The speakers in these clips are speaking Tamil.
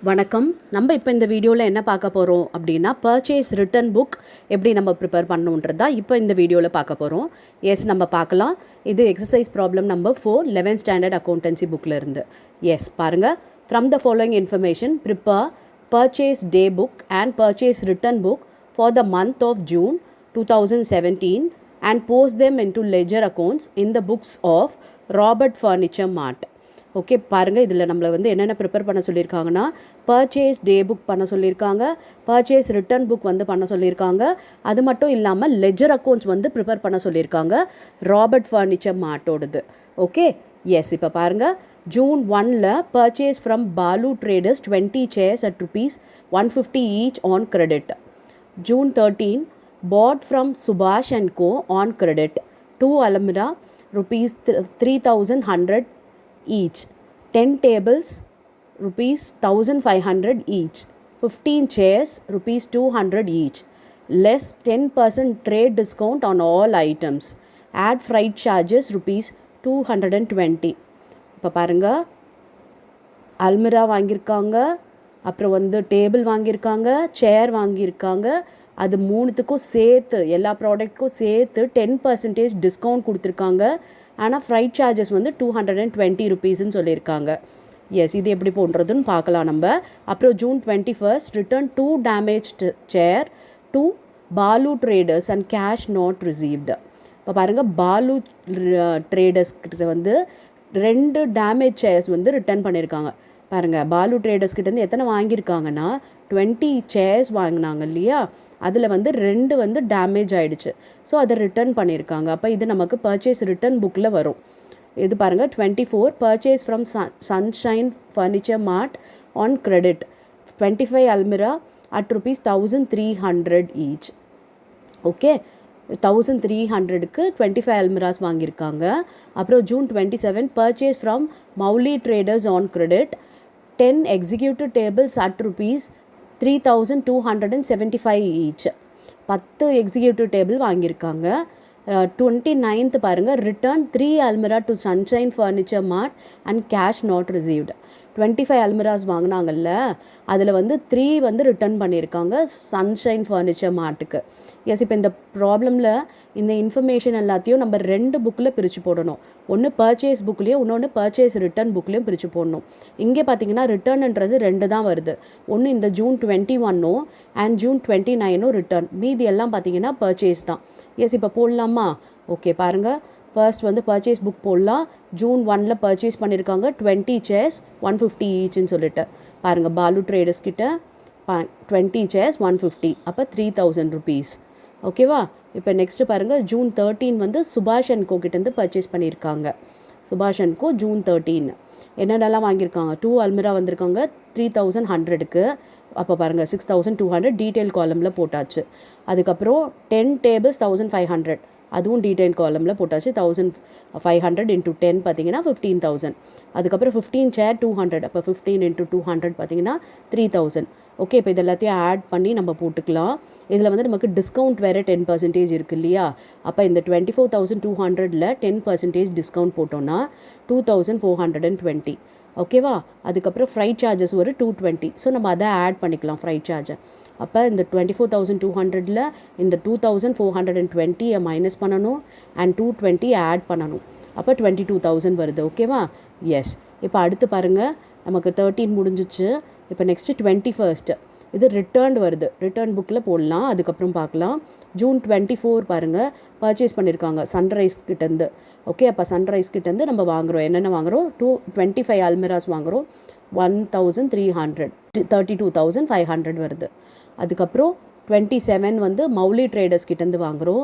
வணக்கம். நம்ம இப்போ இந்த வீடியோவில் என்ன பார்க்க போகிறோம் அப்படின்னா, பர்ச்சேஸ் ரிட்டர்ன் புக் எப்படி நம்ம ப்ரிப்பேர் பண்ணணுன்றது தான் இப்போ இந்த வீடியோவில் பார்க்க போகிறோம். எஸ், நம்ம பார்க்கலாம். இது exercise problem number 4 11th standard accountancy புக்கில் இருந்து. எஸ், பாருங்கள். From the following information prepare purchase day book and purchase return book for the month of June 2017 and post them into ledger accounts in the books of Robert Furniture Mart. Okay, பாருங்கள். இதில் நம்மளை வந்து என்னென்ன ப்ரிப்பேர் பண்ண சொல்லியிருக்காங்கன்னா, பர்ச்சேஸ் டே புக் பண்ண சொல்லியிருக்காங்க, பர்ச்சேஸ் ரிட்டர்ன் புக் வந்து பண்ண சொல்லியிருக்காங்க. அது மட்டும் இல்லாமல் லெஜர் அக்கௌண்ட்ஸ் வந்து ப்ரிப்பேர் பண்ண சொல்லியிருக்காங்க ராபர்ட் ஃபர்னிச்சர் மார்ட்டோடது. Okay, yes. இப்போ பாருங்கள். ஜூன் 1ல் purchase from Balu Traders 20 chairs at ₹150 each on credit. June 13 bought from Subhash and Co on credit 2 almirah ₹3,100 each, 10 tables ₹1,500 each, 15 chairs ₹200 each, less 10% trade discount on all items, add freight charges ₹220. இப்போ பாருங்கள், அல்மிரா வாங்கியிருக்காங்க, அப்புறம் வந்து டேபிள் வாங்கியிருக்காங்க, சேர் வாங்கியிருக்காங்க. அது மூணுத்துக்கும் சேர்த்து, எல்லா ப்ராடக்ட்க்கும் சேர்த்து 10% டிஸ்கவுண்ட் கொடுத்துருக்காங்க. ஆனால் ஃப்ரைட் சார்ஜஸ் வந்து ₹220 சொல்லியிருக்காங்க. எஸ், இது எப்படி போடுறதுன்னு பார்க்கலாம் நம்ம. அப்புறம் June 21 return 2 damaged chair to Balu traders and cash not received. இப்போ பாருங்கள், பாலு ட்ரேடர்ஸ்கிட்ட வந்து 2 டேமேஜ் சேர்ஸ் வந்து ரிட்டர்ன் பண்ணியிருக்காங்க. பாருங்கள், பாலு ட்ரேடர்ஸ்கிட்டேருந்து எத்தனை வாங்கியிருக்காங்கன்னா 20 chairs வாங்கினாங்க இல்லையா, அதில் வந்து 2 வந்து டேமேஜ் ஆகிடுச்சு. ஸோ அதை ரிட்டர்ன் பண்ணியிருக்காங்க. அப்போ இது நமக்கு பர்ச்சேஸ் ரிட்டர்ன் புக்கில் வரும். இது பாருங்கள், 24 purchase from Sunshine Furniture Mart on credit 25 almirah at ₹1,300 each. Okay, 1,300க்கு 25 அல்மிராஸ் வாங்கியிருக்காங்க. அப்புறம் June 27 purchase from Mouli Traders on credit 10 executive tables at ₹3,275 each. 10 executive table வாங்கியிருக்காங்க. 29th பாருங்கள், return 3 almirah to Sunshine Furniture Mart and cash not received. 25 almirahs வாங்கினாங்கல்ல, அதில் வந்து 3 வந்து ரிட்டர்ன் பண்ணியிருக்காங்க சன்ஷைன் ஃபர்னிச்சர் மார்ட்டுக்கு. எஸ், இப்போ இந்த ப்ராப்ளமில் இந்த இன்ஃபர்மேஷன் எல்லாத்தையும் நம்ம 2 புக்கில் பிரித்து போடணும். ஒன்று பர்ச்சேஸ் புக்லேயும், இன்னொன்று பர்ச்சேஸ் ரிட்டர்ன் புக்லேயும் பிரித்து போடணும். இங்கே பார்த்தீங்கன்னா ரிட்டர்ன்ன்றது 2 தான் வருது. ஒன்று இந்த June 21 அண்ட் June 29 ரிட்டர்ன், மீதி எல்லாம் பார்த்தீங்கன்னா பர்ச்சேஸ் தான். எஸ், இப்போ போடலாமா? ஓகே, பாருங்கள். ஃபர்ஸ்ட் வந்து பர்ச்சேஸ் புக் போடலாம். June 1ல் பர்ச்சேஸ் பண்ணியிருக்காங்க 20 chairs $150 eachன்னு சொல்லிட்டு. பாருங்கள், பாலு ட்ரேடர்ஸ் கிட்ட 20 chairs $150, அப்போ ₹3,000. ஓகேவா? இப்போ நெக்ஸ்ட்டு பாருங்கள், June 13 வந்து சுபாஷ் அண்ட் கோ கிட்டேருந்து பர்ச்சேஸ் பண்ணியிருக்காங்க. சுபாஷ் அண்ட் கோ June 13 என்னென்னலாம் வாங்கியிருக்காங்க? 2 அல்மிரா வந்திருக்காங்க 3,100க்கு. அப்போ பாருங்கள், 6,200 டீட்டெயில் காலமில் போட்டாச்சு. அதுக்கப்புறம் 10 tables 1,500, அதுவும் டீட்டெயில் காலமில் போட்டாச்சு. 1,500 × 10 பார்த்தீங்கன்னா 15,000. அதுக்கப்புறம் 15 chair 200, அப்போ 15 × 200 பார்த்தீங்கன்னா 3,000. ஓகே, இப்போ இது எல்லாத்தையும் ஆட் பண்ணி நம்ம போட்டுக்கலாம். இதில் வந்து நமக்கு டிஸ்கவுண்ட் வேறு 10% இருக்குது இல்லையா, அப்போ இந்த 24,200ல் 10% டிஸ்கவுண்ட் போட்டோன்னா 2,420. ஓகேவா? அதுக்கப்புறம் ஃப்ரைட் சார்ஜஸ் ஒரு 220. ஸோ நம்ம அதை ஆட் பண்ணிக்கலாம் ஃப்ரைட் சார்ஜை. அப்போ இந்த 24,200ல் இந்த 2,420 மைனஸ் பண்ணணும் அண்ட் 220 ஆட் பண்ணணும். அப்போ 22,000 வருது. ஓகேவா? எஸ். இப்போ அடுத்து பாருங்கள், நமக்கு 13 முடிஞ்சிச்சு. இப்போ நெக்ஸ்ட்டு 21 இது ரிட்டர்ன் வருது. ரிட்டர்ன் புக்கில் போடலாம், அதுக்கப்புறம் பார்க்கலாம். June 24 பாருங்கள், பர்ச்சேஸ் பண்ணியிருக்காங்க சன்ரைஸ் கிட்டேருந்து. ஓகே, அப்போ சன்ரைஸ் கிட்டேருந்து நம்ம வாங்குகிறோம். என்னென்ன வாங்குகிறோம்? 25 அல்மிராஸ் வாங்குகிறோம். 1,300, 32,500 வருது. அதுக்கப்புறம் 27 வந்து மௌலி ட்ரேடர்ஸ் கிட்டேருந்து வாங்குகிறோம்.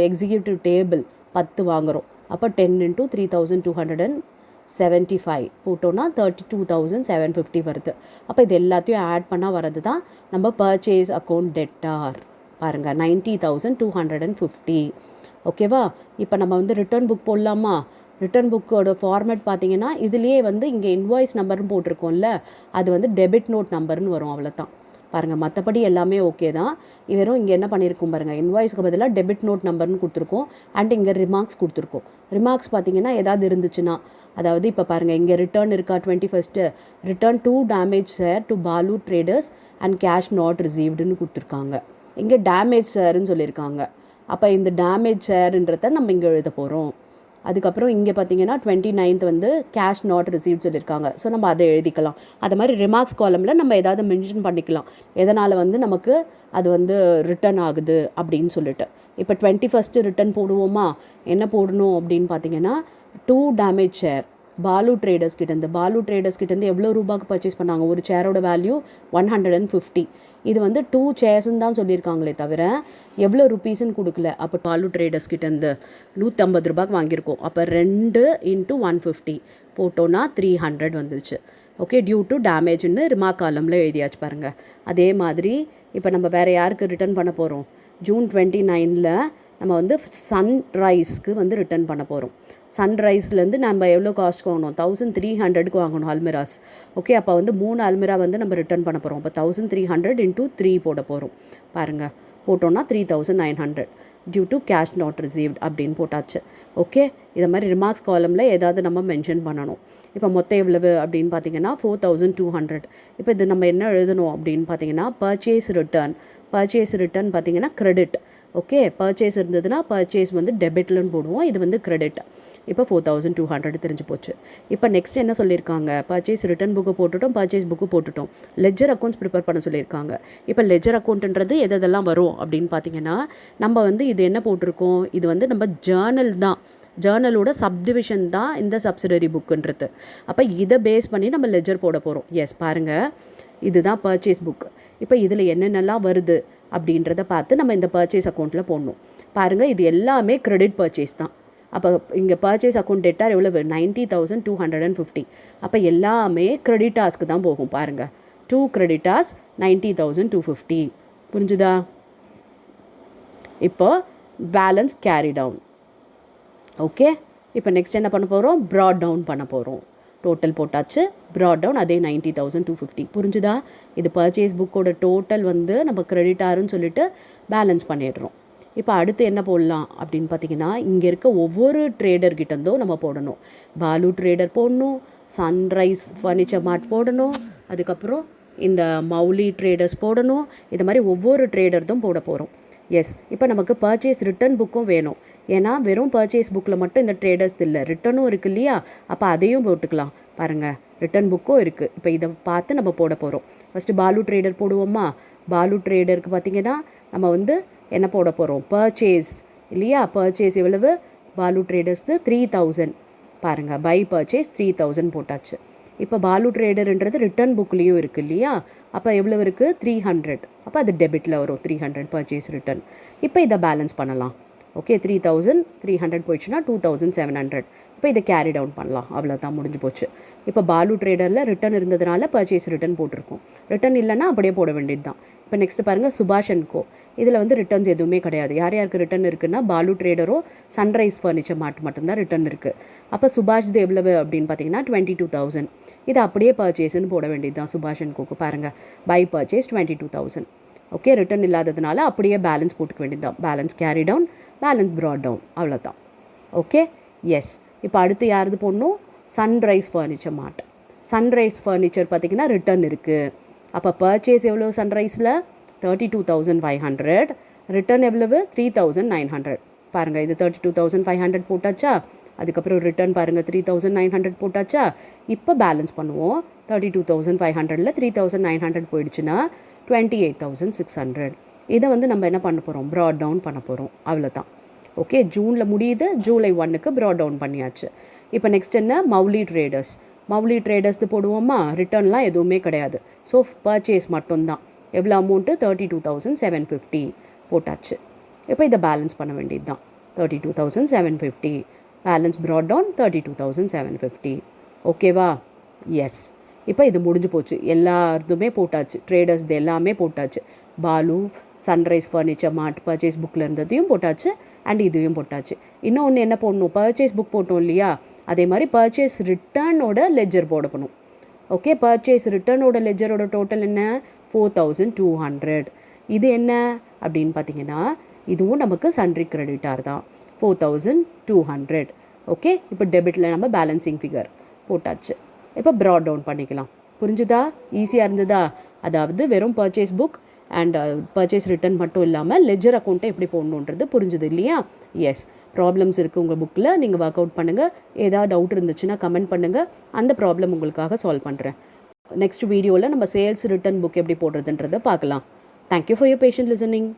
எக்ஸிக்யூட்டிவ் டேபிள் 10 வாங்குகிறோம். அப்போ 10 × 3,275 போட்டோன்னா 32,750 வருது. அப்போ இது எல்லாத்தையும் ஆட் பண்ணால் வரது தான் நம்ம பர்ச்சேஸ் அக்கௌண்ட் டெட்டார். பாருங்கள், 90,250. ஓகேவா? இப்போ நம்ம வந்து ரிட்டர்ன் புக் போடலாமா? ரிட்டர்ன் புக்கோட ஃபார்மேட் பார்த்தீங்கன்னா, இதுலேயே வந்து இங்கே இன்வாய்ஸ் நம்பர்னு போட்டிருக்கோம்ல, அது வந்து டெபிட் நோட் நம்பர்னு வரும். அவ்வளோதான். பாருங்கள். மற்றபடி எல்லாமே ஓகே தான். வெறும் இங்கே என்ன பண்ணியிருக்கோம் பாருங்கள், இன்வாய்ஸ்க்கு பதிலாக டெபிட் நோட் நம்பர்னு கொடுத்துருக்கோம். அண்ட் இங்கே ரிமார்க்ஸ் கொடுத்துருக்கோம். ரிமார்க்ஸ் பார்த்தீங்கன்னா ஏதாவது இருந்துச்சுன்னா, அதாவது இப்போ பாருங்கள் இங்கே ரிட்டர்ன் இருக்கா 21 return 2 damage chair to Balu traders and cash not ரிசீவ்டுன்னு கொடுத்துருக்காங்க. இங்கே டேமேஜ் ஷேருன்னு சொல்லியிருக்காங்க. அப்போ இந்த டேமேஜ் ஷேருன்றதை நம்ம இங்கே எழுத போகிறோம். அதுக்கப்புறம் இங்கே பார்த்தீங்கன்னா 29th வந்து கேஷ் நாட் ரிசீவ் சொல்லியிருக்காங்க. ஸோ நம்ம அதை எழுதிக்கலாம். அது மாதிரி ரிமார்க்ஸ் காலமில் நம்ம ஏதாவது மென்ஷன் பண்ணிக்கலாம், எதனால் வந்து நமக்கு அது வந்து ரிட்டர்ன் ஆகுது அப்படின்னு சொல்லிட்டு. இப்போ 21 ரிட்டர்ன் போடுவோமா? என்ன போடணும் அப்படின்னு பார்த்தீங்கன்னா 2 டேமேஜ் ஷேர் பாலு ட்ரேடர்ஸ் கிட்டேருந்து எவ்வளோ ரூபாய்க்கு பர்ச்சேஸ் பண்ணாங்க? ஒரு சேரோட வேல்யூ 150. இது வந்து 2 சேர்ஸ்ன்னு தான் சொல்லியிருக்காங்களே தவிர எவ்வளோ ருப்பீஸ்ன்னு கொடுக்கல. அப்போ பாலு ட்ரேடர்ஸ் கிட்டேருந்து 150 ரூபாய்க்கு வாங்கியிருக்கோம். அப்போ 2 × 150 போட்டோன்னா 300 வந்துருச்சு. ஓகே, டியூ டு டேமேஜ்னு ரிமார்க் காலமில் எழுதியாச்சு பாருங்கள். அதே மாதிரி இப்போ நம்ம வேறு யாருக்கு ரிட்டர்ன் பண்ண போகிறோம்? ஜூன் 29 நம்ம வந்து சன்ரைஸ்க்கு வந்து ரிட்டர்ன் பண்ண போகிறோம். சன்ரைஸ்லேருந்து நம்ம எவ்வளோ காஸ்ட் வாங்கணும்? 1300க்கு வாங்கணும் அல்மிராஸ். ஓகே, அப்போ வந்து 3 அல்மிரா வந்து நம்ம ரிட்டர்ன் பண்ண போகிறோம். அப்போ 1300 × 3 போட போகிறோம். பாருங்கள், போட்டோன்னா 3900 due to cash not received அப்படின்னு போட்டாச்சு. ஓகே, இதை மாதிரி ரிமார்க்ஸ் காலமில் ஏதாவது நம்ம மென்ஷன் பண்ணணும். இப்போ மொத்தம் எவ்வளவு அப்படின்னு பார்த்தீங்கன்னா 4200. இப்போ இது நம்ம என்ன எழுதணும் அப்படின்னு பார்த்தீங்கன்னா பர்ச்சேஸ் ரிட்டர்ன் பார்த்தீங்கன்னா கிரெடிட். ஓகே, பர்ச்சேஸ் இருந்ததுன்னா பர்ச்சேஸ் வந்து டெபிட்லன்னு போடுவோம், இது வந்து கிரெடிட். இப்போ 4200 தெரிஞ்சு போச்சு. இப்போ நெக்ஸ்ட் என்ன சொல்லியிருக்காங்க? பர்ச்சேஸ் ரிட்டர்ன் புக்கு போட்டுட்டோம், பர்ச்சேஸ் புக்கு போட்டுட்டோம். லெஜர் அக்கௌண்ட்ஸ் ப்ரிப்பேர் பண்ண சொல்லியிருக்காங்க. இப்போ லெஜர் அக்கௌண்ட்டுன்றது எதெல்லாம் வரும் அப்படின்னு பார்த்தீங்கன்னா நம்ம வந்து இது என்ன போட்டிருக்கோம்? இது வந்து நம்ம ஜேர்னல் தான், ஜேர்னலோட சப்டிவிஷன் தான் இந்த சப்சிடரி புக்குன்றது. அப்போ இதை பேஸ் பண்ணி நம்ம லெஜர் போட போகிறோம். எஸ், பாருங்கள், இதுதான் பர்ச்சேஸ் புக். இப்போ இதில் என்னென்னலாம் வருது அப்படின்றத பார்த்து நம்ம இந்த பர்ச்சேஸ் அக்கௌண்ட்டில் போடணும். பாருங்கள், இது எல்லாமே கிரெடிட் பர்ச்சேஸ் தான். அப்போ இங்கே பர்ச்சேஸ் அக்கௌண்ட் டெட்டார் எவ்வளோ? 90,250. அப்போ எல்லாமே கிரெடிட்டாஸ்க்கு தான் போகும். பாருங்கள், 2 கிரெடிட்டாஸ் 90,250. புரிஞ்சுதா? இப்போ பேலன்ஸ் கேரி டவுன். ஓகே, இப்போ நெக்ஸ்ட் என்ன பண்ண போகிறோம்? ப்ராட் டவுன் பண்ண போகிறோம். டோட்டல் போட்டாச்சு, ப்ராட் டவுன் அதே 90,250. புரிஞ்சுதா? இது பர்ச்சேஸ் புக்கோட டோட்டல் வந்து நம்ம கிரெடிட்டாருன்னு சொல்லிட்டு பேலன்ஸ் பண்ணிடுறோம். இப்போ அடுத்து என்ன போடலாம் அப்படின்னு பார்த்தீங்கன்னா இங்கே இருக்க ஒவ்வொரு ட்ரேடர்கிட்டேருந்தோ நம்ம போடணும். பாலு ட்ரேடர் போடணும், சன்ரைஸ் ஃபர்னிச்சர் மார்ட் போடணும், அதுக்கப்புறம் இந்த மௌலி ட்ரேடர்ஸ் போடணும். இது மாதிரி ஒவ்வொரு ட்ரேடர்தும் போட போகிறோம். எஸ், இப்போ நமக்கு பர்ச்சேஸ் ரிட்டர்ன் புக்கும் வேணும். ஏன்னா வெறும் பர்ச்சேஸ் புக்கில் மட்டும் இந்த ட்ரேடர்ஸ் இல்லை, ரிட்டனும் இருக்குது இல்லையா? அப்போ அதையும் போட்டுக்கலாம். பாருங்கள், ரிட்டன் புக்கும் இருக்குது. இப்போ இதை பார்த்து நம்ம போட போகிறோம். ஃபஸ்ட்டு பாலு ட்ரேடர் போடுவோமா? பாலு ட்ரேடருக்கு பார்த்திங்கன்னா நம்ம வந்து என்ன போட போகிறோம்? பர்ச்சேஸ் இல்லையா? பர்ச்சேஸ் எவ்வளவு? பாலு ட்ரேடர்ஸ்க்கு 3000. பாருங்கள், பை பர்ச்சேஸ் 3000 போட்டாச்சு. இப்போ பாலு ட்ரேடர்ன்றது ரிட்டர்ன் புக்லேயும் இருக்குது இல்லையா? அப்போ எவ்வளோ இருக்குது? 300. அப்போ அது டெபிட்டில் வரும், 300 பர்ச்சேஸ் ரிட்டர்ன். இப்போ இதை பேலன்ஸ் பண்ணலாம். ஓகே, 3300 போயிடுச்சுன்னா 2700. இப்போ இதை கேரி டவுன் பண்ணலாம். அவ்வளோதான், முடிஞ்சு போச்சு. இப்போ பாலு ட்ரேடரில் ரிட்டன் இருந்ததுனால பர்ச்சேஸ் ரிட்டன் போட்டிருக்கோம். ரிட்டன் இல்லைன்னா அப்படியே போட வேண்டியது தான். இப்போ நெக்ஸ்ட் பாருங்கள், சுபாஷ் அண்ட் கோ. இதில் வந்து ரிட்டர்ன்ஸ் எதுவுமே கிடையாது. யார் யாருக்கு ரிட்டன் இருக்குன்னா பாலு ட்ரேடரும் சன்ரைஸ் ஃபர்னிச்சர் மார்ட் மட்டும்தான் ரிட்டன் இருக்குது. அப்போ சுபாஷ் இது எவ்வளவு அப்படின்னு பார்த்தீங்கன்னா 22,000. இது அப்படியே பர்ச்சேஸ்ன்னு போட வேண்டியது தான். சுபாஷ் அண்ட் கோக்கு பாருங்கள், பை பர்ச்சேஸ் 22,000. ஓகே, ரிட்டன் இல்லாததுனால அப்படியே பேலன்ஸ் போட்டுக்க வேண்டியது தான். Balance carry down, balance brought down, அவ்வளோதான். Okay, yes. இப்போ அடுத்து யாரது போடணும்? Sunrise Furniture Mart. Sunrise Furniture பார்த்திங்கன்னா ரிட்டன் இருக்குது. அப்போ பர்ச்சேஸ் எவ்வளோ சன்ரைஸில்? 32,500. ரிட்டன் எவ்வளவு? 3,900. பாருங்கள், இது 32,500 போட்டாச்சா? அதுக்கப்புறம் ரிட்டன் பாருங்கள் 3,900 போட்டாச்சா? இப்போ பேலன்ஸ் பண்ணுவோம். 32,500ல் 3,900 போயிடுச்சுன்னா 28,600. இதை வந்து நம்ம என்ன பண்ண போகிறோம்? ப்ராட் டவுன் பண்ண போகிறோம். அவ்வளோதான். ஓகே, ஜூனில் முடியுது, ஜூலை 1க்கு ப்ராட் டவுன் பண்ணியாச்சு. இப்போ நெக்ஸ்ட் என்ன? மௌலி ட்ரேடர்ஸ். மௌலி ட்ரேடர்ஸ்து போடுவோமா? ரிட்டர்ன்லாம் எதுவுமே கிடையாது. ஸோ பர்ச்சேஸ் மட்டும்தான். எவ்வளோ அமௌண்ட்டு? 32,750 போட்டாச்சு. இப்போ இதை பேலன்ஸ் பண்ண வேண்டியது தான். 32,750. Balance brought down 32,750. ஓகேவா? எஸ். இப்போ இது முடிஞ்சு போச்சு. எல்லாருமே போட்டாச்சு. ட்ரேடர்ஸ்து எல்லாமே போட்டாச்சு. பாலு, சன்ரைஸ் ஃபர்னிச்சர் மார்ட் பர்ச்சேஸ் புக்கில் இருந்ததையும் போட்டாச்சு, அண்ட் இதையும் போட்டாச்சு. இன்னொன்று என்ன போடணும்? பர்ச்சேஸ் புக் போட்டோம் இல்லையா? அதே மாதிரி பர்ச்சேஸ் ரிட்டர்னோட லெஜர் போடணும். ஓகே, பர்ச்சேஸ் ரிட்டர்னோட லெஜரோட டோட்டல் என்ன? 4200. இது என்ன அப்படின்னு பார்த்தீங்கன்னா இதுவும் நமக்கு சன்ட்ரி கிரெடிட்டார் தான் 4200. ஓகே, இப்போ டெபிட்டில் நம்ம பேலன்சிங் ஃபிகர் போட்டாச்சு. இப்போ ப்ராட் டவுன் பண்ணிக்கலாம். புரிஞ்சுதா? ஈஸியாக இருந்ததா? அதாவது வெறும் purchase book and purchase return மட்டும் இல்லாமல் லெஜர் அக்கௌண்ட்டை எப்படி போடணுன்றது புரிஞ்சுது இல்லையா? எஸ், ப்ராப்ளம்ஸ் இருக்குது உங்கள் புக்கில், நீங்கள் ஒர்க் அவுட் பண்ணுங்கள். ஏதாவது டவுட் இருந்துச்சுன்னா கமெண்ட் பண்ணுங்கள், அந்த ப்ராப்ளம் உங்களுக்காக சால்வ் பண்ணுறேன். நெக்ஸ்ட் வீடியோவில் நம்ம சேல்ஸ் ரிட்டர்ன் புக் எப்படி போடுறதுன்றதை பார்க்கலாம். Thank you for your patient listening.